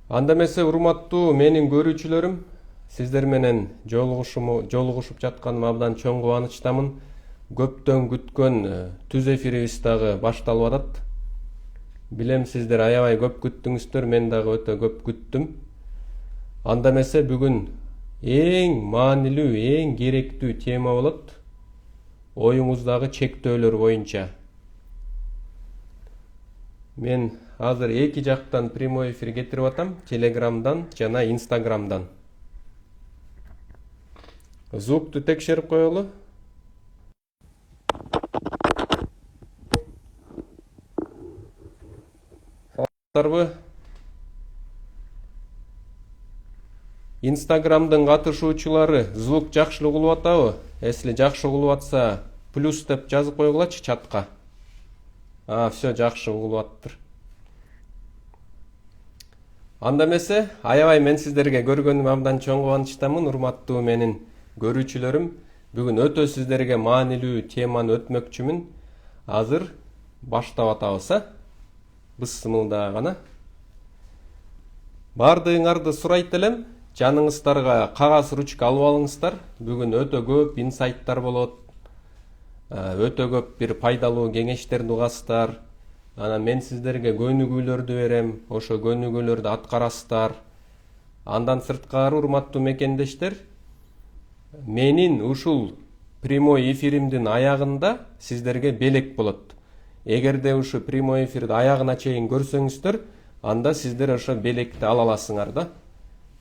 Анда эмесе урматтуу менин көрүүчүлөрүм, сиздер менен жолугушуп жатканыма абдан чоң кубанычтамын. Көптөн күткөн түз эфирибиз дагы башталып атат. Билем сиздер аябай көп күттүңүздөр, мен дагы өтө көп күттүм. Анда эмесе бүгүн эң маанилүү, эң керектүү тема болот. Оюңуздагы чектөөлөр боюнча. Мен азыр эки жактан прямой эфир кетирип атам, Телеграмдан жана Инстаграмдан. Звукту текшерип коелу. Саламатсыздарбы? Инстаграмдын катышуучулары звук жакшы угулуп атабы? Если жакшы угулуп атса, плюс деп жазып койгулачы чатка. Все жакшы угулуп аттыр. Анда эмесе, аябай мен сиздерге көргөнүм абдан чоң кубанычтамын, урматтуу менин көрүүчүлөрүм. Бүгүн өтө сиздерге маанилүү теманы өтмөкчүмүн. Азыр баштап атабыз, бысымылдаа гана. Бардыгыңарды сурайт элем, жаныңыздарга кагаз ручка алып алыңыздар. Бүгүн өтө көп инсайттар болот. Өтө көп бир пайдалуу кеңештерди угасыздар. Анан мен сиздерге көнүгүүлөрдү берем, ошо көнүгүүлөрдү аткарасыздар. Андан сырткары, урматтуу мекендештер, менин ушул прямой эфиримдин аягында сиздерге белек болот. Эгерде ушу прямой эфирди аягына чейин көрсөңүздөр, анда сиздер ошо белекти ала аласыңар да.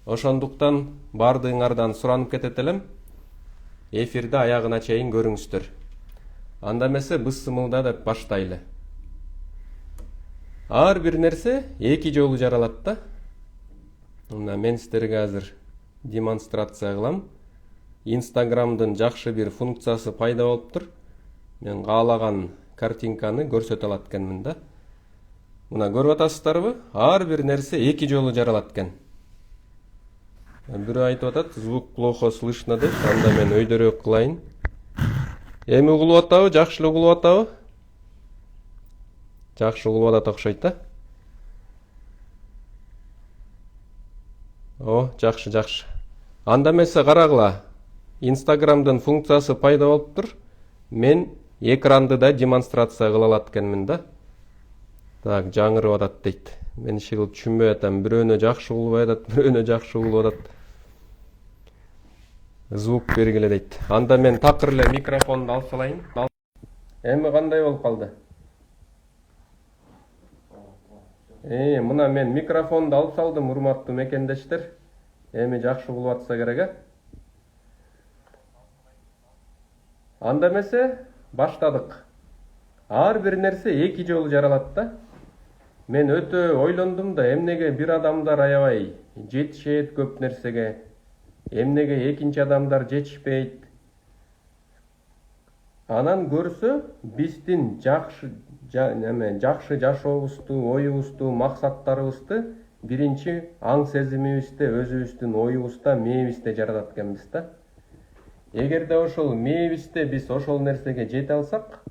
Ошондуктан бардыгыңардан суранып кетет элем, эфирди аягына чейин көрүңүздөр. Анда эмесе бысымылда деп баштайлы. Ар бир нерсе эки жолу жаралат да. Мына мен сиздерге азыр демонстрация кылам. Инстаграмдын жакшы бир функциясы пайда болуптур. Мен каалаган картинканы көрсөтө алат экенмин да. Мына көрүп атасыздарбы? Ар бир нерсе эки жолу жаралат экен. Бирөө айтып атат, звук плохо слышно деп, анда мен өйдөрөөк кылайын. Эми угулуп атабы, жакшы угулуп атабы? Жакшы угулуп атат окшойт да. Жакшы. Анда эмесе карагыла. Инстаграмдын функциясы пайда болуптур. Мен экранды да демонстрация кыла алат экенмин да. Так, жаңырып атат дейт. Мен иши кылып түшүнбөй атам. Бирөөнө жакшы угулбай атат, бирөөнө жакшы угулуп атат. Звук бергиле дейт. Анда мен такыр эле микрофонду алып салайын. Эми кандай болуп калды? Мына мен микрофонду алып салдым, урматтуу мекендештер. Эми жакшы угулуп атса керек, Анда эмесе баштадык. Ар бир нерсе эки жолу жаралат да. Мен өтө ойлондум да, эмнеге бир адамдар аябай жетишет көп нерсеге, эмнеге экинчи адамдар жетишпейт. Анан көрсө, биздин жакшы жашообузду, оюбузду, максаттарыбызды биринчи аң сезимибизде, өзүбүздүн оюбузда, мээбизде жаратат экенбиз да. Эгерде ошол мээбизде биз ошол нерсеге жете алсак,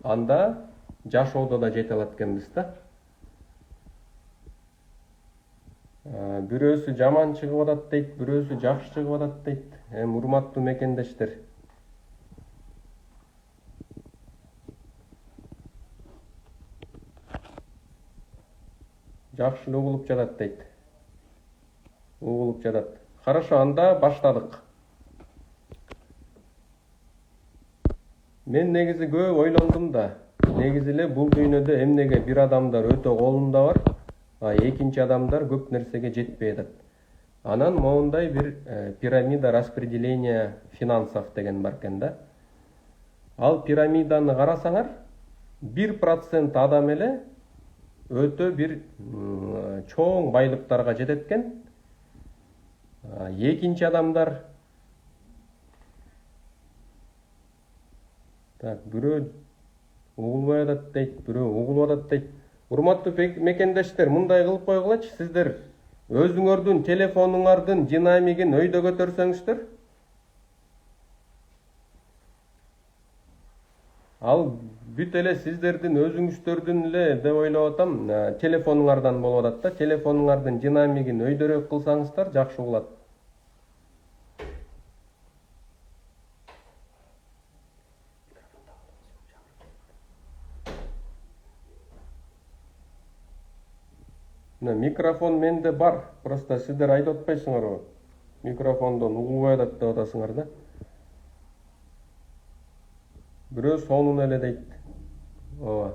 анда жашоодо да жете алат экенбиз да. Бирөөсү жаман чыгып атат дейт, бирөөсү жакшы чыгып атат дейт. Урматтуу мекендештер. Жакшы угулуп жатат дейт. Угулуп жатат. Хорошо, анда баштадык. Мен негизи көп ойлондум да. Негизи эле бул дүйнөдө эмнеге бир адамдар өтө колунда бар, экинчи адамдар көп нерсеге жетпей атат. Анан моундай бир пирамида распределения финансов деген бар экен да. Ал пирамиданы карасаңар, 1% адам эле өтө бир чоң байлыктарга жетет экен. Экинчи адамдар бирөө угулбай атат дейт, бирөө угулуп атат дейт. Урматтуу мекендештер, мындай кылып койгулачы, сиздер өзүңөрдүн телефонуңардын динамигин өйдө көтөрсөңүздөр, ал бүт эле сиздердин өзүңүздөрдүн эле деп ойлоп атам, телефонуңардан болуп атат да. Телефонуңардын динамигин өйдөрөөк кылсаңыздар жакшы болот. Микрофон менде бар, просто сиздер айтып атпайсыңарбы? Микрофондон угулбай атат деп атасыңар да. Бирөө сонун эле дейт. Ооба.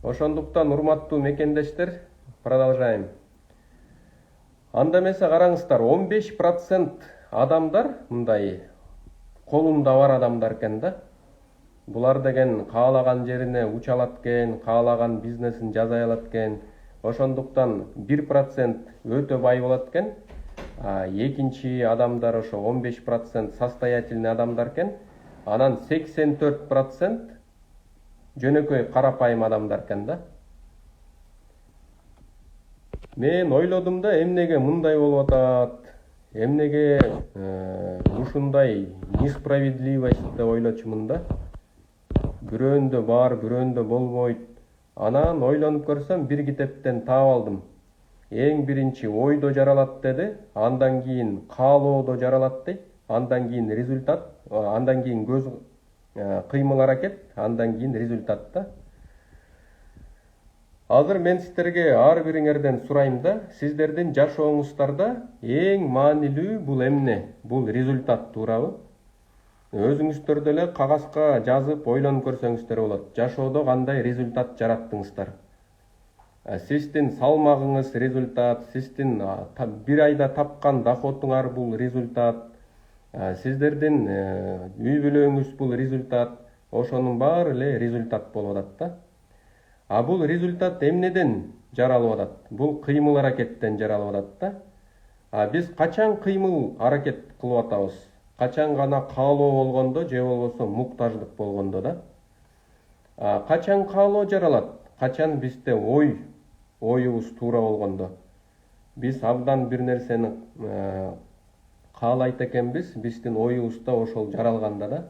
Ошондуктан урматтуу мекендештер, продолжаем. Анда эмесе караңыздар, 15% адамдар мындай колунда бар адамдар экен да. Булар деген каалаган жерине уча алат экен, каалаган бизнесин жасай алат экен. Ошондуктан 1% өтө бай болот экен. Экинчи адамдар ошо 15% состоятельный адамдар экен. Анан 84% жөнөкөй карапайым адамдар экен да. Мен ойлодум да, эмнеге мындай болуп атат? Эмнеге ушундай несправедливость деп ойлочумун да. Бирөөндө бар, бирөөндө болбойт. Анан ойлонуп көрсөм, бир китептен таап алдым. Эң биринчи ойдо жаралат деди, андан кийин каалоодо жаралат дейт, андан кийин результат, андан кийин көз кыймыл аракет, андан кийин результат да. Азыр мен сиздерге ар бириңерден сурайм да, сиздердин жашооңуздарда эң маанилүү бул эмне? Бул результат, туурабы? Өзүңүздөрдө эле кагазга жазып ойлонуп көрсөңүздөр болот. Жашоодо кандай результат жараттыңыздар? Сиздин салмагыңыз результат, сиздин бир айда тапкан доходуңар бул результат, сиздердин үй бүлөңүз бул результат, ошонун баары эле результат болуп атат да. Бул результат эмнеден жаралып атат? Бул кыймыл аракеттен жаралып атат да. Биз качан кыймыл аракет кылып атабыз? Качан гана каалоо болгондо же болбосо муктаждык болгондо да. Качан каалоо жаралат? Качан бизде оюбуз туура болгондо. Биз абдан бир нерсени каалайт экенбиз, биздин оюбуз да ошол жаралганда да.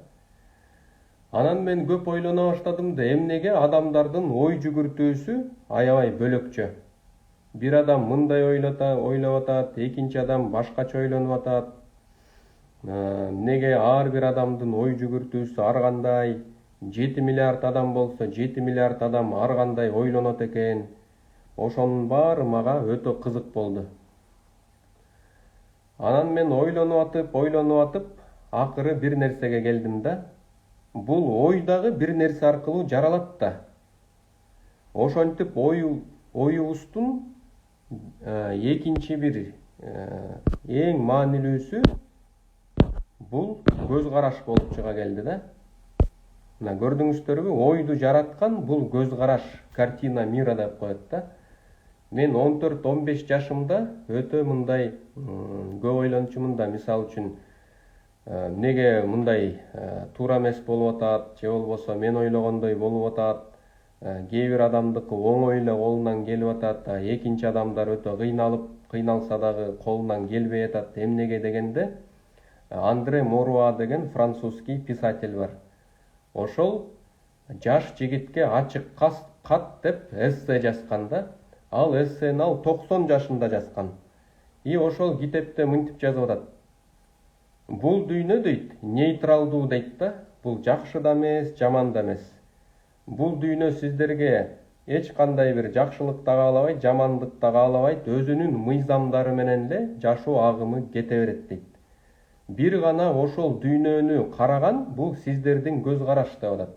Анан мен көп ойлоно баштадым да, эмнеге адамдардын ой жүгүртүүсү аябай бөлөкчө. Бир адам мындай ойлоп атат, экинчи адам башкача ойлонуп атат. Неге ар бир адамдын ой жүгүртүүсү ар кандай? 7 миллиард адам болсо, 7 миллиард адам ар кандай ойлонот экен? Ошонун баары мага өтө кызык болду. Анан мен ойлонуп атып, акыры бир нерсеге келдим да. Бул ой дагы бир нерсе аркылуу жаралат да. Ошентип оюбуздун экинчи бир эң маанилүүсү бул көз караш болуп чыга келди да. Мына көрдүңүздөрбү, ойду жараткан бул көз караш, картина мира деп коет да. Мен 14-15 жашымда өтө мындай көп ойлончумун да, мисалы үчүн неге мындай туура эмес болуп атат, же болбосо мен ойлогондой болуп атат. Кээ бир адамдыкы оңой эле колунан келип атат, экинчи адамдар өтө кыйналса дагы колунан келбей атат. Эмнеге дегенде, Андре Моруа деген французский писатель бар. Ошол жаш жигитке ачык кат деп эссе жазган да. Ал эссени 90 жашында жазган. Ошол китепте мынтип жазып атат. Бул дүйнө дейт, нейтралдуу дейт да. Бул жакшы да эмес, жаман да эмес. Бул дүйнө сиздерге эч кандай бир жакшылык да каалабайт, жамандык да каалабайт, өзүнүн мыйзамдары менен эле жашоо агымы кете берет дейт. Бир гана ошол дүйнөнү караган бул сиздердин көз караш деп атат.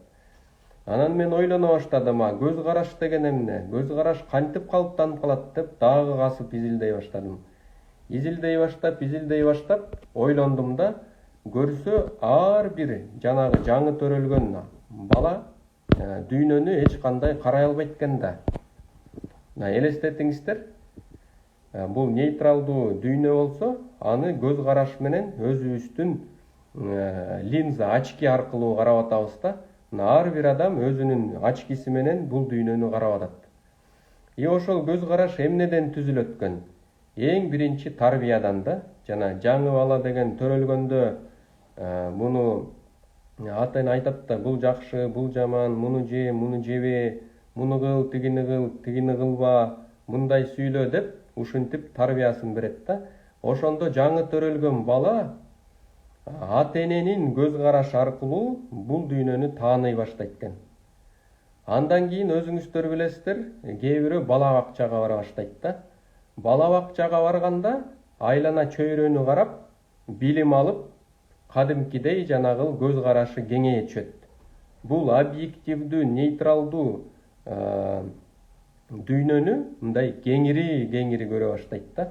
Анан мен ойлоно баштадым, көз караш деген эмне? Көз караш кантип калыптанып калат деп дагы касып изилдей баштадым. Изилдей баштап ойлондум да, көрсө ар бир жанагы жаңы төрөлгөн бала дүйнөнү эч кандай карай албайт экен да. Элестетиңиздер, бул нейтралдуу дүйнө болсо, аны көз караш менен өзүбүздүн линза, очки аркылуу карап атабыз да. Ар бир адам өзүнүн очкиси менен бул дүйнөнү карап атат. Ошол көз караш эмнеден түзүлөт экен? Эң биринчи тарбиядан да. Жана жаңы бала деген төрөлгөндө муну ата эне айтат да, бул жакшы, бул жаман, муну же, муну жебе, муну кыл, тигини кылба, мындай сүйлө деп ушинтип тарбиясын берет да. Ошондо жаңы төрөлгөн бала ата эненин көз карашы аркылуу бул дүйнөнү тааный баштайт экен. Андан кийин өзүңүздөр билесиздер, кээ бирөө бала бакчага бара баштайт да. Бала бакчага барганда айлана чөйрөнү карап, билим алып, кадимкидей жанагыл көз карашы кеңейе түшөт. Бул объективдүү, нейтралдуу дүйнөнү мындай кеңири көрө баштайт да.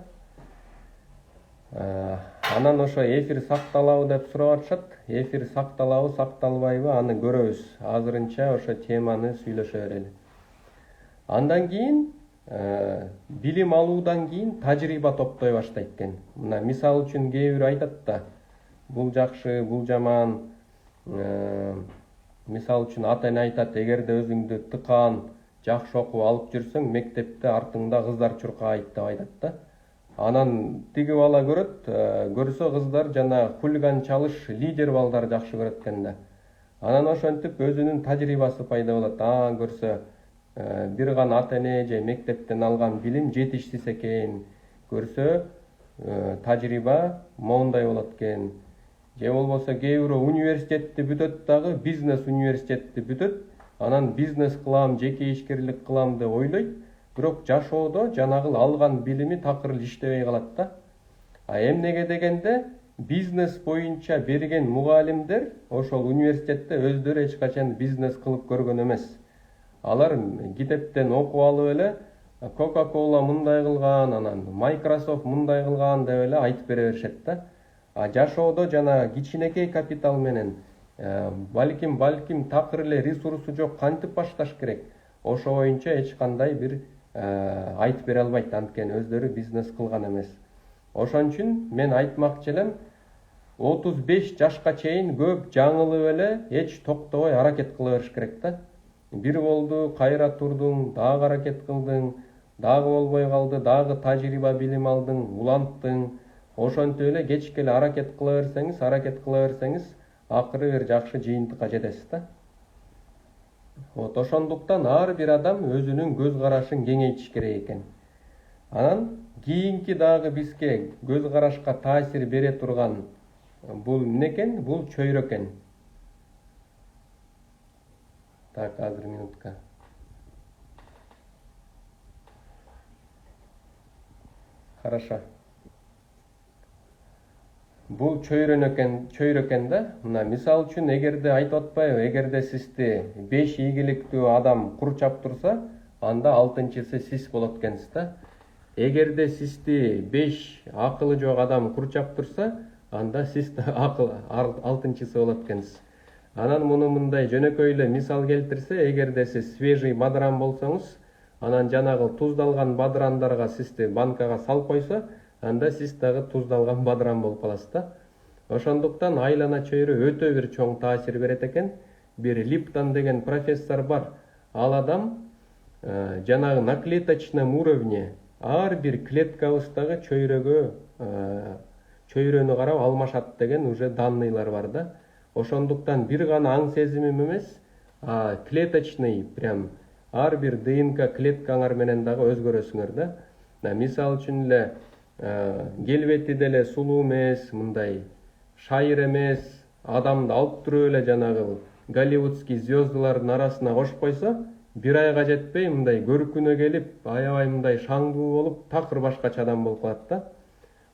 Анан ошо эфир сакталабы деп сурап атышат. Эфир сакталабы, сакталбайбы, аны көрөбүз. Азырынча ошо теманы сүйлөшө берели. Андан кийин билим алуудан кийин тажрыйба топтой баштайт экен. Мына мисал үчүн кээ бирөө айтат да, бул жакшы, бул жаман. Мисал үчүн ата эне айтат, эгерде өзүңдү тыкаан жакшы окуп алып жүрсөң, мектепте артыңда кыздар чуркайт деп айтат да. Анан тиги бала көрөт, көрсө кыздар жана хулиган чалыш лидер балдар жакшы көрөт экен да. Анан ошентип өзүнүн тажрыйбасы пайда болот. Көрсө бир гана ата эне же мектептен алган билим жетишсиз экен. Көрсө тажрыйба моундай болот экен. Же болбосо кээ бирөө университетти бүтөт дагы, бизнес университетти бүтөт. Анан бизнес кылам, жеке ишкерлик кылам деп ойлойт. Бирок жашоодо жанагыл алган билими такыр эле иштебей калат да. Эмнеге дегенде, бизнес боюнча берген мугалимдер ошол университетте өздөрү эч качан бизнес кылып көргөн эмес. Алар китептен окуп алып эле Coca-Cola мындай кылган, анан Microsoft мындай кылган деп эле айтып бере беришет да. Жашоодо жана кичинекей капитал менен балким такыр эле ресурсу жок кантип башташ керек? Ошо боюнча эч кандай бир айтып бере албайт, анткени өздөрү бизнес кылган эмес. Ошон үчүн мен айтмакчы элем, 35 жашка чейин көп жаңылып эле эч токтобой аракет кыла бериш керек да. Бир болду, кайра турдуң, дагы аракет кылдың, дагы болбой калды, дагы тажрыйба билим алдың, уланттың. Ошентип эле кечке эле аракет кыла берсеңиз, акыры бир жакшы жыйынтыкка жетесиз да. Ошондуктан ар бир адам өзүнүн көз карашын кеңейтиш керек экен. Анан кийинки дагы бизге көз карашка таасир бере турган бул эмне экен? Бул чөйрө экен. Так, азыр минутка. Хорошо. Бул чөйрө экен да. Мына мисал үчүн эгерде айтып атпайбы, эгерде сизди 5 ийгиликтүү адам курчап турса, анда 6-чысы сиз болот экенсиз да. Эгерде сизди 5 акылы жок адам курчап турса, анда сиз 6-чысы болот экенсиз. Анан муну мындай жөнөкөй эле мисал келтирсе, эгерде сиз свежий бадыран болсоңуз, анан жанагы туздалган бадырандарга сизди банкага салып койсо, анда сиз дагы туздалган бадыран болуп каласыз да. Ошондуктан айлана чөйрө өтө бир чоң таасир берет экен. Бир Липтон деген профессор бар. Ал адам жанагы на клеточном уровне ар бир клеткабыздагы чөйрөнү карап алмашат деген уже данныйлар бар да. Ошондуктан бир гана аң сезимим эмес, клеточный прям ар бир ДНК клеткаңар менен дагы өзгөрөсүңөр да. Мисал үчүн эле келбети деле сулуу эмес, мындай шайыр эмес, адамды алып туруп эле жанагы голливудский звездалардын арасына кошуп койсо, бир айга жетпей мындай көркүнө келип, аябай мындай шаңдуу болуп, такыр башкача адам болуп калат да.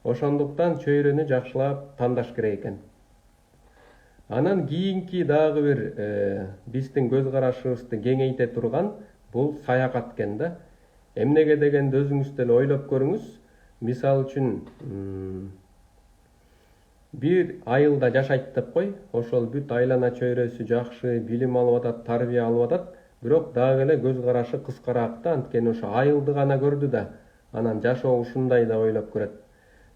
Ошондуктан чөйрөнү жакшылап тандаш керек экен. Анан кийинки дагы бир биздин көз карашыбызды кеңейте турган бул саякат экен да. Эмнеге дегенде өзүңүз деле ойлоп көрүңүз. Мисал үчүн бир айылда жашайт деп кой, ошол бүт айлана чөйрөсү жакшы, билим алып атат, тарбия алып атат, бирок дагы эле көз карашы кыскараак да, анткени ошо айылды гана көрдү да, анан жашоо ушундай деп ойлоп көрөт.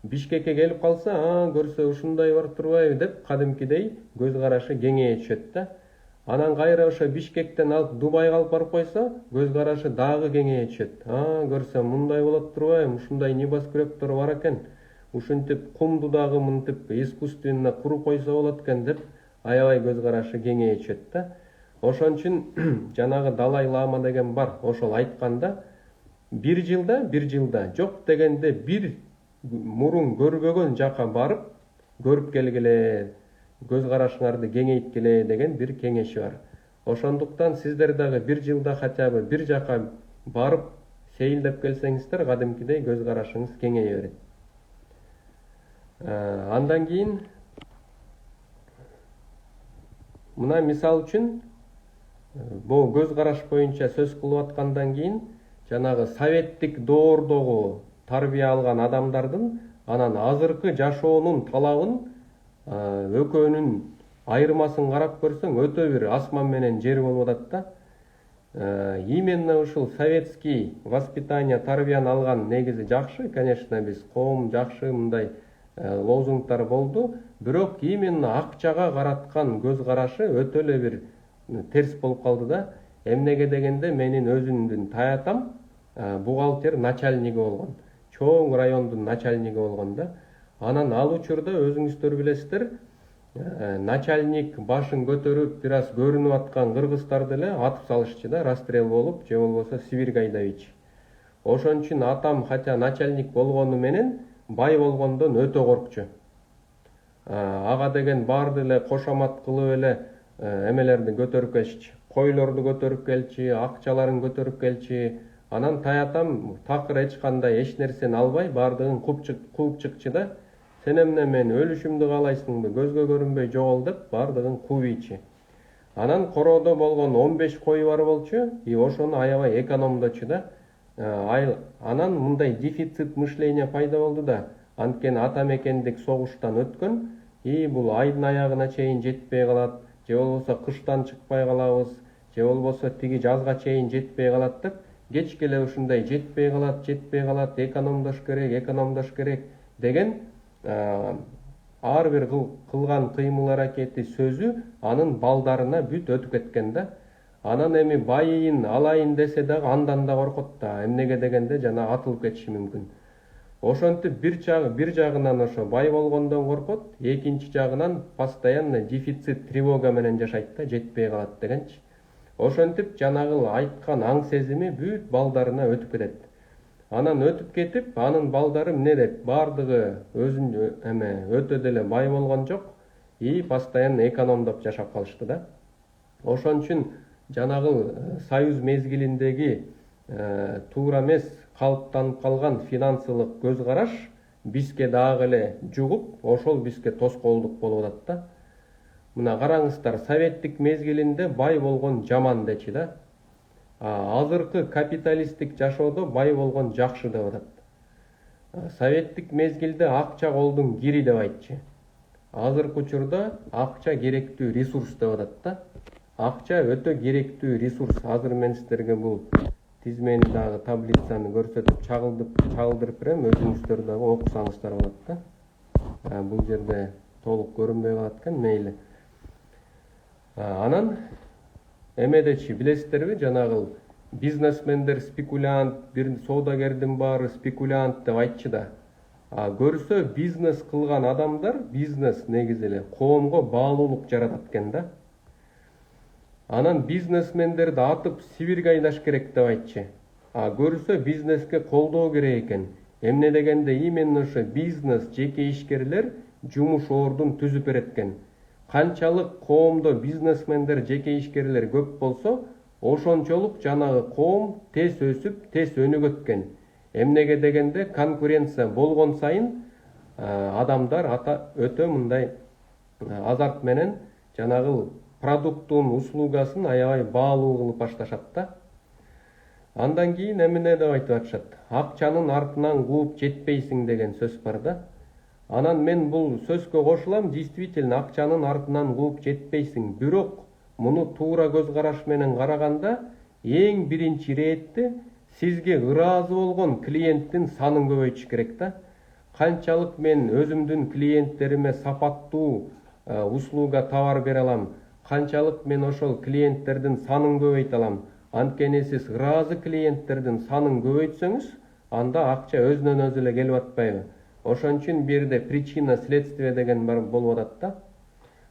Бишкекке келип калса, көрсө ушундай бар турбайбы деп кадимкидей көз карашы кеңейе түшөт да. Анан кайра ошо Бишкектен алып Дубайга алып барып койсо, көз карашы дагы кеңейе түшөт. Көрсөм мындай болот турбайбы, ушундай небоскребтер бар экен. Ушинтип кумду дагы мынтип искусственно куруп койсо болот экен деп аябай көз карашы кеңейе түшөт да. Ошон үчүн жанагы Далай Лама деген бар, ошол айтканда бир жылда жок дегенде бир мурун көрбөгөн жака барып көрүп келгиле, көз карашыңарды кеңейткиле деген бир кеңеши бар. Ошондуктан сиздер дагы бир жылда хотя бы бир жака барып сейилдеп келсеңиздер, кадимкидей көз карашыңыз кеңейе берет. Андан кийин мына мисал үчүн бул көз караш боюнча сөз кылып аткандан кийин жанагы советтик доордогу тарбия алган адамдардын анан азыркы жашоонун талабын экөөнүн айырмасын карап көрсөң өтө бир асман менен жер болуп атат да. Именно ушул советский воспитание тарбияны алган негизи жакшы, конечно, биз коом жакшы мындай лозунгдар болду, бирок именно акчага караткан көз карашы өтө эле бир терс болуп калды да. Эмнеге дегенде менин өзүмдүн таятам бухгалтер начальниги болгон, чоң райондун начальниги болгон да. Анан ал учурда өзүңүздөр билесиздер, начальник башын көтөрүп бир аз көрүнүп аткан кыргыздарды эле атып салышчу да, расстрел болуп, же болбосо Сибирге айдабычы. Ошон үчүн атам хотя начальник болгону менен бай болгондон өтө коркчу. Ага деген барды эле кошомат кылып эле эмелерди көтөрүп келчү, койлорду көтөрүп келчү, акчаларын көтөрүп келчү. Анан таятам такыр эч кандай эч нерсени албай бардыгын кууп чыкчы да. Сен эмне мен өлүшүмдү каалайсыңбы, көзгө көрүнбөй жогол деп бардыгын кууп ийчи. Анан короодо болгон 15 кою бар болчу, ошону аябай экономдочу да. Анан мындай дефицит мышления пайда болду да. Анткени ата мекендик согуштан өткөн, бул айдын аягына чейин жетпей калат, же болбосо кыштан чыкпай калабыз, же болбосо тиги жазга чейин жетпей калат деп, кечке эле ушундай жетпей калат, экономдош керек деген ар бир кылган кыймыл аракети сөзү анын балдарына бүт өтүп кеткен да. Анан эми байыйын алайын десе дагы андан да коркот да. Эмнеге дегенде жана атылып кетиши мүмкүн. Ошентип бир жагынан ошо бай болгондон коркот, экинчи жагынан постоянно дефицит, тревога менен жашайт да, жетпей калат дегенчи. Ошентип жанагы айткан аң сезими бүт балдарына өтүп кетет. Анан өтүп кетип, анын балдары эмне деп, бардыгы өзүн өтө деле бай болгон жок, постоянно экономдоп жашап калышты да. Ошон үчүн жанагы союз мезгилиндеги туура эмес калыптанып калган финансылык көз караш бизге дагы эле жугуп, ошол бизге тоскоолдук болуп атат да. Мына караңыздар, советтик мезгилинде бай болгон жаман дечи да. Азыркы капиталисттик жашоодо бай болгон жакшы деп атат. Советтик мезгилде акча колдун кири деп айтчы. Азыркы учурда акча керектүү ресурс деп атат да. Акча өтө керектүү ресурс. Азыр мен сиздерге бул тизмени дагы таблицаны көрсөтүп чагылдырып берем, өзүңүздөр дагы окусаңыздар болот да. Бул жерде толук көрүнбөй калат экен, мейли. Анан эмедечи билесиздерби, жанагы бизнесмендер спекулянт, бир соодагердин баары спекулянт деп айтчы да. Көрсө бизнес кылган адамдар, бизнес негизи эле коомго баалуулук жаратат экен да. Анан бизнесмендерди атып Сибирге айдаш керек деп айтчы. Көрсө бизнеске колдоо керек экен. Эмне дегенде именно ошо бизнес, жеке ишкерлер жумуш ордун түзүп берет экен. Канчалык коомдо бизнесмендер, жеке ишкерлер көп болсо, ошончолук жанагы коом тез өсүп, тез өнүгөт экен. Эмнеге дегенде конкуренция болгон сайын адамдар өтө мындай азарт менен жанагы продуктун, услугасын аябай баалуу кылып башташат да. Андан кийин эмне деп айтып атышат? Акчанын артынан кууп жетпейсиң деген сөз бар да. Анан мен бул сөзгө кошулам, действительно акчанын артынан кууп жетпейсиң. Бирок муну туура көз караш менен караганда, эң биринчи иретте сизге ыраазы болгон клиенттин санын көбөйтүш керек да. Канчалык мен өзүмдүн клиенттериме сапаттуу услуга, товар бере алам, канчалык мен ошол клиенттердин санын көбөйтө алам. Анткени сиз ыраазы клиенттердин санын көбөйтсөңүз, анда акча өзүнөн өзү эле келип атпайбы? Ошон үчүн бир жерде причина следствие деген бар болуп атат да.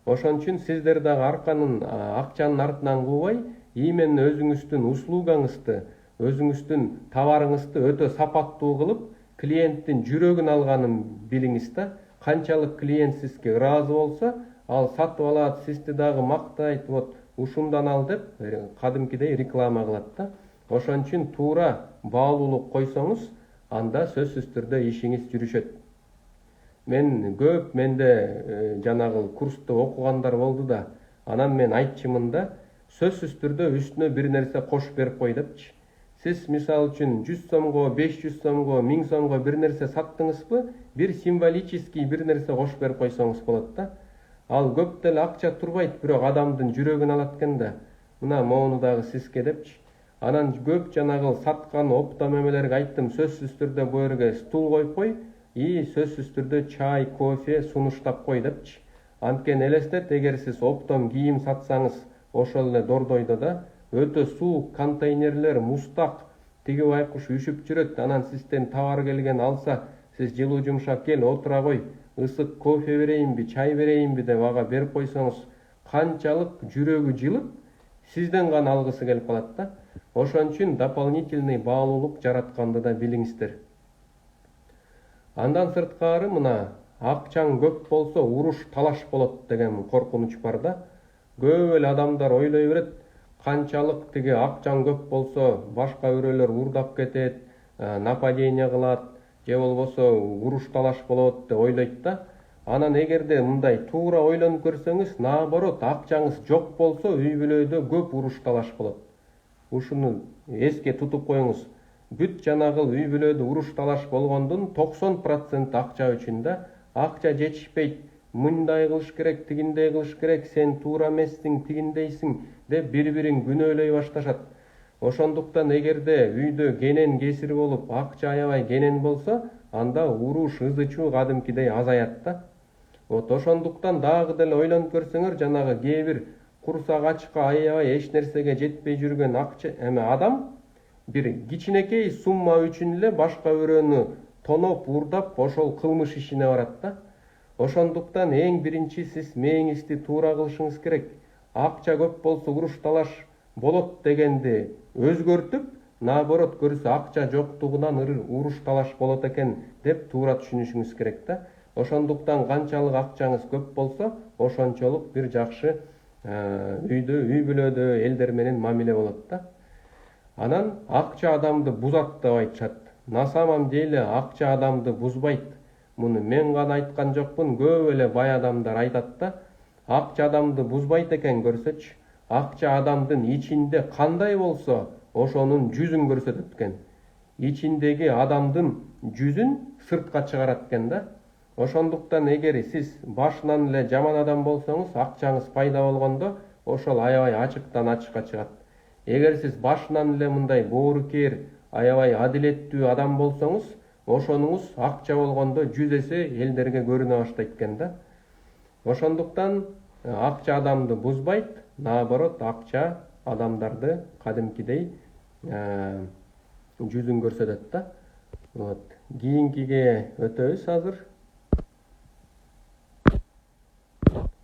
Ошон үчүн сиздер дагы акчанын артынан куубай, именно өзүңүздүн услугаңызды, өзүңүздүн товарыңызды өтө сапаттуу кылып, клиенттин жүрөгүн алганын билиңиз да. Канчалык клиент сизге ыраазы болсо, ал сатып алат, сизди дагы мактайт, вот ушундан ал деп кадимкидей реклама кылат да. Ошон үчүн туура баалуулук койсоңуз, анда сөзсүз түрдө ишиңиз жүрүшөт. Менде жанагы курсту окугандар болду да, анан мен айтчымын да, сөзсүз түрдө үстүнө бир нерсе кошуп берип кой депчи. Сиз мисалы үчүн 100 сомго, 500 сомго, 1000 сомго бир нерсе саттыңызбы, бир символический бир нерсе кошуп берип койсоңуз болот да. Ал көп деле акча турбайт, бирок адамдын жүрөгүн алат экен да. Мына моуну дагы сизге депчи. Анан көп жанагы саткан оптом эмелерге айттым, сөзсүз түрдө бу жерге стул коюп кой, сөзсүз түрдө чай, кофе сунуштап кой депчи. Анткени элестет, эгер сиз оптом кийим сатсаңыз, ошол эле дордойдо да өтө суук контейнерлер, мустак, тиги байкуш үшүп жүрөт. Анан сизден товар келген алса, сиз жылуу жумшак кел отура кой, ысык кофе берейинби, чай берейинби деп ага берип койсоңуз, канчалык жүрөгү жылып, сизден гана алгысы келип калат да. Ошон үчүн дополнительный баалуулук жаратканды да билиңиздер. Андан сырткары мына акчаң көп болсо уруш талаш болот деген коркунуч бар да. Көп эле адамдар ойлой берет, канчалык тиги акчаң көп болсо башка бирөөлөр урдап кетет, нападение кылат, же болбосо уруш талаш болот деп ойлойт да. Анан эгерде мындай туура ойлонуп көрсөңүз, наоборот, акчаңыз жок болсо үй бүлөдө көп уруш талаш болот. Ушуну эске тутуп коюңуз. Бүт жанагы үй бүлөдө уруш талаш болгондун 90% акча үчүн да. Акча жетишпейт, мындай кылыш керек, тигиндей кылыш керек, сен туура эмессиң, тигиндейсиң деп бири-бирин күнөөлөй башташат. Ошондуктан эгерде үйдө кенен кесир болуп, акча аябай кенен болсо, анда уруш, ызы-чуу кадимкидей азаят да. Вот ошондуктан дагы деле ойлонуп көрсөңөр, жанагы кээ бир курсак ачка аябай эч нерсеге жетпей жүргөн адам бир кичинекей сумма үчүн эле башка бирөөнү тоноп, урдап, ошол кылмыш ишине барат да. Ошондуктан эң биринчи сиз мээңизди туура кылышыңыз керек. Акча көп болсо уруш талаш болот дегенди өзгөртүп, наоборот көрсө акча жоктугунан уруш талаш болот экен деп туура түшүнүшүңүз керек да. Ошондуктан канчалык акчаңыз көп болсо, ошончолук бир жакшы үйдө, үй бүлөдө элдер менен мамиле болот да. Анан акча адамды бузат деп айтышат. На самом деле акча адамды бузбайт. Муну мен гана айткан жокмун, көп эле бай адамдар айтат да. Акча адамды бузбайт экен көрсөчү. Акча адамдын ичинде кандай болсо, ошонун жүзүн көрсөтөт экен. Ичиндеги адамдын жүзүн сыртка чыгарат экен да. Ошондуктан эгер сиз башынан эле жаман адам болсоңуз, акчаңыз пайда болгондо ошол аябай ачыктан ачыкка чыгат. Эгер сиз башынан эле мындай боорукер, аябай адилеттүү адам болсоңуз, ошонуңуз акча болгондо 100 эсе элдерге көрүнө баштайт экен да. Ошондуктан акча адамды бузбайт, наоборот, акча адамдарды кадимкидей жүзүн көрсөтөт да. Вот. Кийинкиге өтөбүз азыр.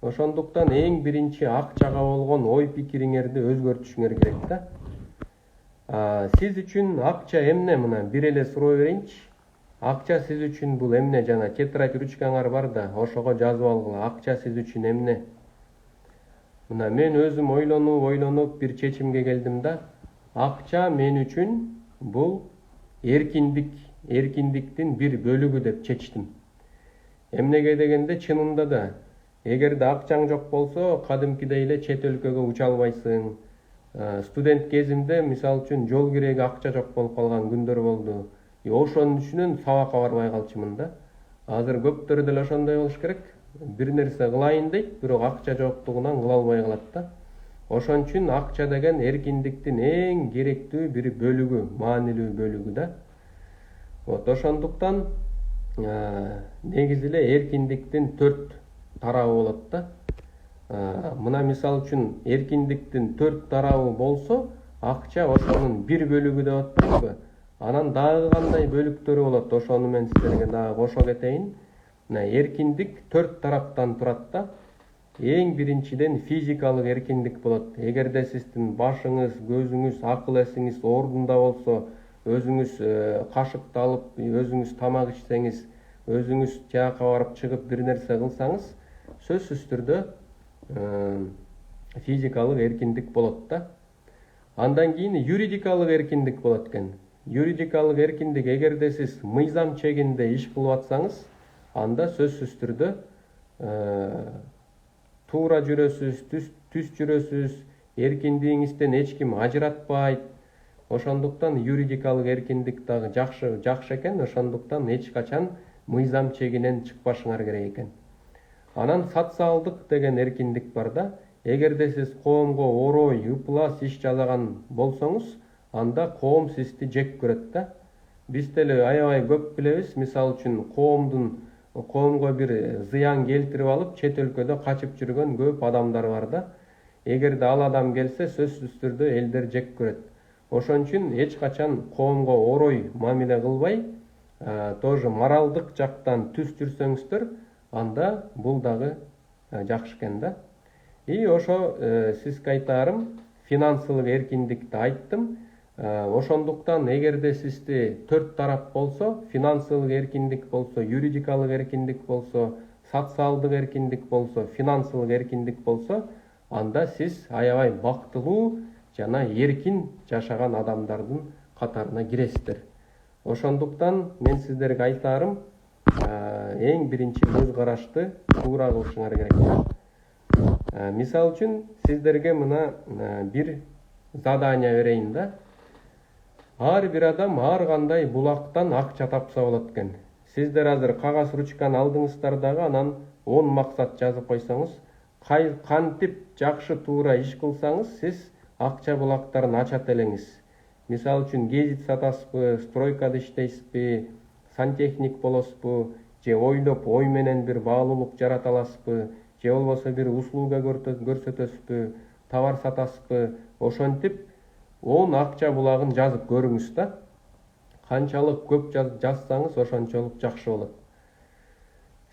Ошондуктан эң биринчи акчага болгон ой пикириңерди өзгөртүшүңөр керек да. Сиз үчүн акча эмне? Мына бир эле суроо берейинчи. Акча сиз үчүн бул эмне? Жана тетрадь ручкаңар бар да, ошого жазып алгыла. Акча сиз үчүн эмне? Мына мен өзүм ойлонуп бир чечимге келдим да. Акча мен үчүн бул эркиндиктин бир бөлүгү деп чечтим. Эмнеге дегенде, чынында да эгерде акчаң жок болсо, кадимкидей эле чет өлкөгө уча албайсың. Студент кезимде, мисалы үчүн, жол киреги акча жок болуп калган күндөр болду. Ошонун үчүнөн сабакка барбай калчумун да. Азыр көптөр деле ошондой болуш керек. Бир нерсе кылайын дейт, бирок акча жоктугунан кыла албай калат да. Ошон үчүн акча деген эркиндиктин эң керектүү бир бөлүгү, маанилүү бөлүгү да. Вот ошондуктан негизи эле эркиндиктин 4 тарабы болот да. Мына мисалы үчүн эркиндиктин 4 тарабы болсо, акча ошонун бир бөлүгү деп атпайбы? Анан дагы кандай бөлүктөрү болот? Ошону мен силерге дагы кошо кетейин. Мына эркиндик 4 тараптан турат да. эң биринчиден физикалык эркиндик болот. Эгерде сиздин башыңыз, көзүңүз, акыл эсиңиз ордунда болсо, өзүңүз кашыкты алып, өзүңүз тамак ичсеңиз, өзүңүз тияка барып чыгып бир нерсе кылсаңыз, сөзсүз түрдө физикалык эркиндик болот да. Андан кийин юридикалык эркиндик болот экен. Юридикалык эркиндик эгерде сиз мыйзам чегинде иш кылып атсаңыз, анда сөзсүз түрдө туура жүрөсүз, түз жүрөсүз, эркиндигиңизден эч ким ажыратпайт. Ошондуктан юридикалык эркиндик дагы жакшы экен. Ошондуктан эч качан мыйзам чегинен чыкпашыңар керек экен. Анан социалдык деген эркиндик бар да. Эгерде сиз коомго орой, ыплас иш жасаган болсоңуз, анда коом сизди жек көрөт да. Биз деле аябай көп билебиз, мисалы үчүн коомго бир зыян келтирип алып, чет өлкөдө качып жүргөн көп адамдар бар да. Эгерде ал адам келсе, сөзсүз түрдө элдер жек көрөт. Ошон үчүн эч качан коомго орой мамиле кылбай, тоже моралдык жактан түз жүрсөңүздөр, анда бул дагы жакшы экен да. И ошо сизге айтаарым, финансылык эркиндикти айттым. Ошондуктан эгерде сизде төрт тарап болсо, финансылык эркиндик болсо, юридикалык эркиндик болсо, социалдык эркиндик болсо, финансылык эркиндик болсо, анда сиз аябай бактылуу жана эркин жашаган адамдардын катарына киресиздер. Ошондуктан мен сиздерге айтаарым, эң биринчи көз карашты туура кылышыңар керек. Мисал үчүн сиздерге мына бир задание берейин да. Ар бир адам ар кандай булактан акча тапса болот экен. Сиздер азыр кагаз ручканы алдыңыздар дагы, анан 10 максат жазып койсоңуз, кантип жакшы туура иш кылсаңыз, сиз акча булактарын ачат элеңиз. Мисалы үчүн гезит сатасызбы, стройкада иштейсизби, сантехник болосузбу, же ойлоп ой менен бир баалуулук жарата аласызбы, же болбосо бир услуга көрсөтөсүзбү, товар сатасызбы, ошентип 10 акча булагын жазып көрүңүз да. Канчалык көп жазсаңыз, ошончолук жакшы болот.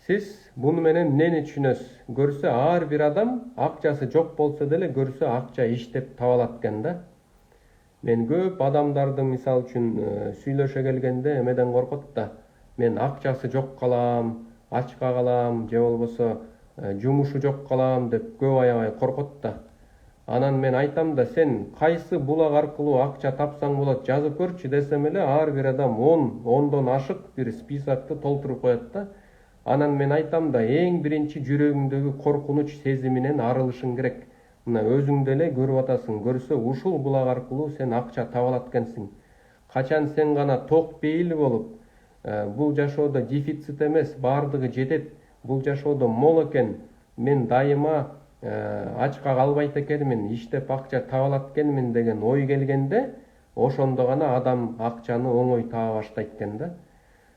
Сиз буну менен эмнени түшүнөсүз? Көрсө ар бир адам акчасы жок болсо деле көрсө акча иштеп таба алат экен да. Мен көп адамдарды мисал үчүн сүйлөшө келгенде эмеден коркот да. Мен акчасы жок калам, ачка калам, же болбосо жумушу жок калам деп көп аябай коркот да. Анан мен айтам да, сен кайсы булак аркылуу акча тапсаң болот жазып көрчү десем эле, ар бир адам 10дон ашык бир списокты толтуруп коет да. Анан мен айтам да, эң биринчи жүрөгүңдөгү коркунуч сезиминен арылышың керек. Мына өзүң деле көрүп атасың, көрсө ушул булак аркылуу сен акча таба алат экенсиң. Качан сен гана ток бейли болуп, бул жашоодо дефицит эмес, баардыгы жетет, бул жашоодо мол экен, мен дайыма ачка калбайт экенмин, иштеп акча таба алат экенмин деген ой келгенде, ошондо гана адам акчаны оңой таба баштайт экен да.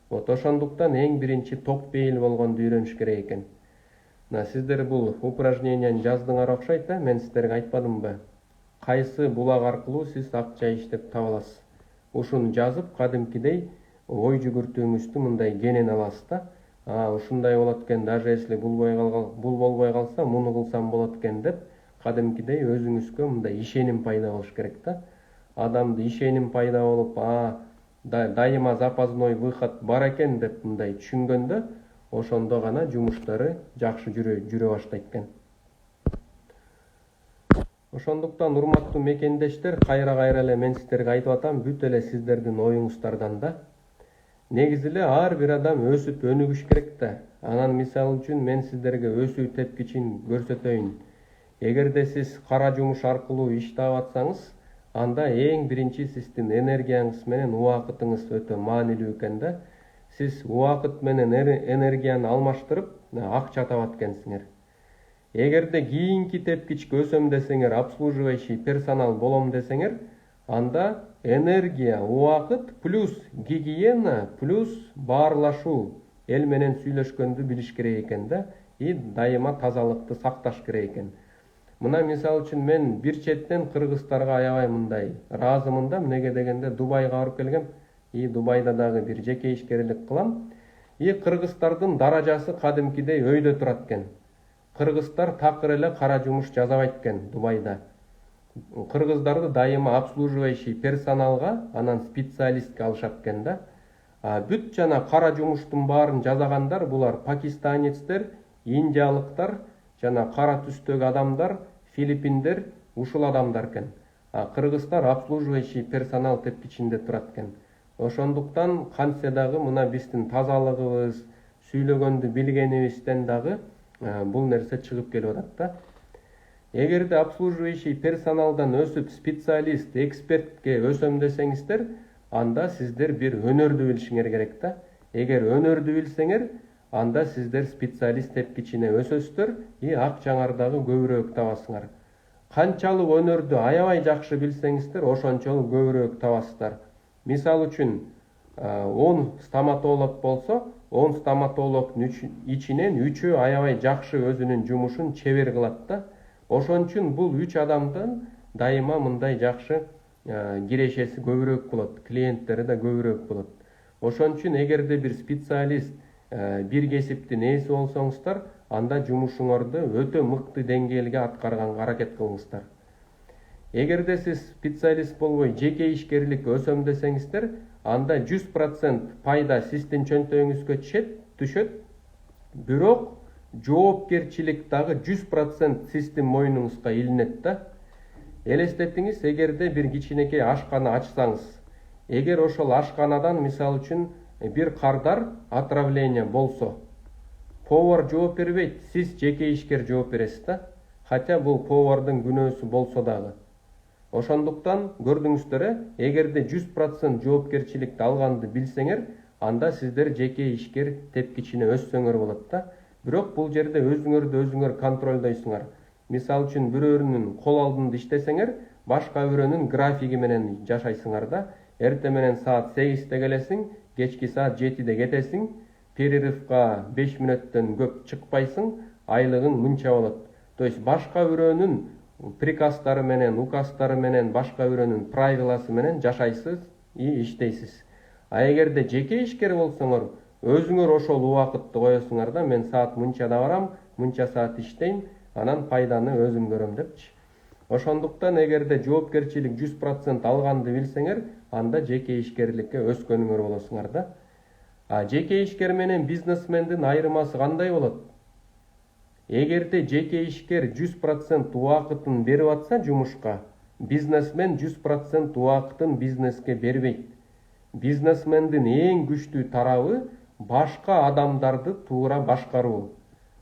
Вот ошондуктан эң биринчи ток бейли болгонду үйрөнүш керек экен. Мына сиздер бул упражненияны жаздыңар окшойт да, мен сиздерге айтпадымбы? Кайсы булак аркылуу сиз акча иштеп таба аласыз? Ушуну жазып, кадимкидей ой жүгүртүүңүздү мындай кенен аласыз да. Ушундай болот экен, даже если бул болбой калса, муну кылсам болот экен деп, кадимкидей өзүңүзгө мындай ишеним пайда болуш керек да. Адамды ишеним пайда болуп, дайыма запасной выход бар экен деп мындай түшүнгөндө, ошондо гана жумуштары жакшы жүрө баштайт экен. Ошондуктан урматтуу мекендештер, кайра эле мен сиздерге айтып атам, бүт эле сиздердин оюңуздардан да. Негизи эле ар бир адам өсүп өнүгүш керек да. Анан мисалы үчүн мен сиздерге өсүү тепкичин көрсөтөйүн. Эгерде сиз кара жумуш аркылуу иш таап атсаңыз, анда эң биринчи сиздин энергияңыз менен убакытыңыз өтө маанилүү экен да. Сиз убакыт менен энергияны алмаштырып, акча табат экенсиңер. Эгерде кийинки тепкичке өсөм десеңер, обслуживающий персонал болом десеңер, анда энергия, убакыт плюс гигиена плюс баарлашуу, эл менен сүйлөшкөндү билиш керек экен да. И дайыма тазалыкты сакташ керек экен. Мына мисал үчүн мен бир четтен кыргыздарга аябай мындай ыраазымын да, эмнеге дегенде Дубайга барып келгем. Дубайда дагы бир жеке ишкерлик кылам. Кыргыздардын даражасы кадимкидей өйдө турат экен. Кыргыздар такыр эле кара жумуш жасабайт экен Дубайда. Кыргыздарды дайыма обслуживающий персоналга, анан специалистке алышат экен да. Бүт жана кара жумуштун баарын жасагандар булар пакистанецтер, индиялыктар, жана кара түстөгү адамдар, филиппиндер, ушул адамдар экен. Кыргыздар обслуживающий персонал тепкичинде турат экен. Ошондуктан кантсе дагы мына биздин тазалыгыбыз, сүйлөгөндү билгенибизден дагы бул нерсе чыгып келип атат да. Эгерде обслуживающий персоналдан өсүп специалист, экспертке өсөм десеңиздер, анда сиздер бир өнөрдү билишиңер керек да. Эгер өнөрдү билсеңер, анда сиздер специалист тепкичине өсөсүздөр, акчаңар дагы көбүрөөк табасыңар. Канчалык өнөрдү аябай жакшы билсеңиздер, ошончолук көбүрөөк табасыздар. Мисалы үчүн 10 стоматолог болсо, 10 стоматологдун ичинен 3-ü аябай жакшы өзүнүн жумушун чебер кылат да. Ошон үчүн бул 3 адамдан дайыма мындай жакшы кирешеси көбүрөөк болот, клиенттери да көбүрөөк болот. Ошон үчүн эгерде бир специалист, бир кесиптин ээси болсоңуздар, анда жумушуңарды өтө мыкты деңгээлге аткарганга аракет кылыңыздар. Эгерде сиз специалист болбой жеке ишкерлик өсөм десеңиздер, анда 100% пайда сиздин чөнтөгүңүзгө түшөт, бирок жоопкерчилик дагы 100% сиздин мойнуңузга илинет да. Элестетиңиз, эгерде бир кичинекей ашкана ачсаңыз, эгер ошол ашканадан мисалы үчүн бир кардар отравление болсо, повар жооп бербейт, сиз жеке ишкер жооп бересиз да. Хотя бул повардын күнөөсү болсо дагы. Ошондуктан көрдүңүздөр, эгерде 100% жоопкерчиликти алганды билсеңер, анда сиздер жеке ишкер тепкичине өссөңөр болот да. Бирок бул жерде өзүңөр контролдойсуңар. Мисалы үчүн бирөөнүн кол алдында иштесеңер, башка бирөөнүн графиги менен жашайсыңар да. Эрте менен саат 8-те келесиң, кечки саат 7-де кетесиң, перерывга 5 мүнөттөн көп чыкпайсың, айлыгың мынча болот. То есть башка бирөөнүн приказдары менен, указдары менен, башка бирөөнүн правиласы менен жашайсыз и иштейсиз. Эгерде жеке ишкер болсоңор, өзүңөр ошол убакытты коесуңар да, мен саат мынчада барам, мынча саат иштейм, анан пайданы өзүм көрөм депчи. Ошондуктан эгерде жоопкерчилик 100% алганды билсеңер, анда жеке ишкерликке өскөнүңөр болосуңар да. Жеке ишкер менен бизнесмендин айырмасы кандай болот? Эгерде жеке ишкер 100% убакытын берип атса жумушка, бизнесмен 100% убакытын бизнеске бербейт. Бизнесмендин эң күчтүү тарабы башка адамдарды туура башкаруу.